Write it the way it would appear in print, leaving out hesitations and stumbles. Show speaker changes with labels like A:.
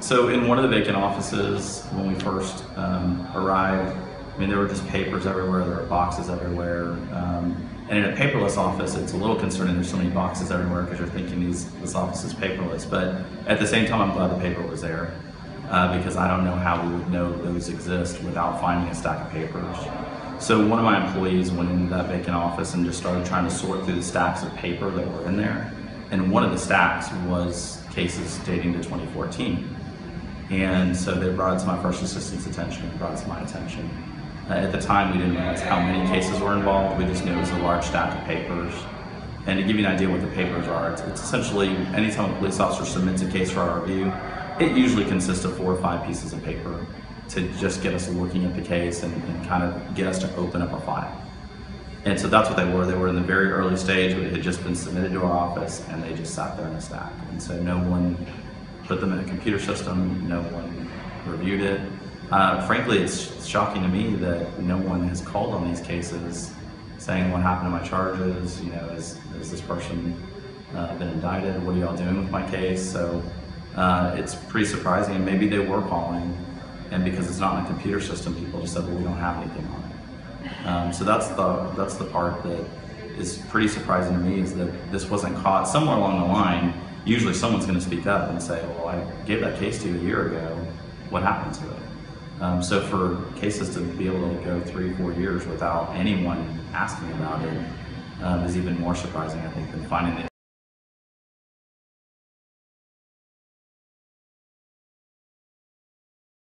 A: So in one of the vacant offices, when we first arrived, I mean, there were just papers everywhere, there were boxes everywhere. And in a paperless office, it's a little concerning there's so many boxes everywhere because you're thinking this office is paperless. But at the same time, I'm glad the paper was there because I don't know how we would know those exist without finding a stack of papers. So one of my employees went into that vacant office and just started trying to sort through the stacks of paper that were in there. And one of the stacks was cases dating to 2014. And so they brought it to my first assistant's attention and brought it to my attention. At the time, we didn't realize how many cases were involved. We just knew it was a large stack of papers. And to give you an idea what the papers are, it's essentially anytime a police officer submits a case for our review, it usually consists of 4 or 5 pieces of paper to just get us looking at the case and kind of get us to open up a file. And so that's what they were. They were in the very early stage. It had just been submitted to our office and they just sat there in a stack. And so no one put them in a computer system, no one reviewed it. Frankly, it's shocking to me that no one has called on these cases saying what happened to my charges, you know, has this person been indicted, what are y'all doing with my case? So it's pretty surprising, and maybe they were calling, and because it's not in a computer system, people just said, well, we don't have anything on it. So that's the part that is pretty surprising to me, is that this wasn't caught. Somewhere along the line, usually someone's going to speak up and say, well, I gave that case to you a year ago, what happened to it? So for cases to be able to go 3-4 years without anyone asking about it is even more surprising, I think, than finding the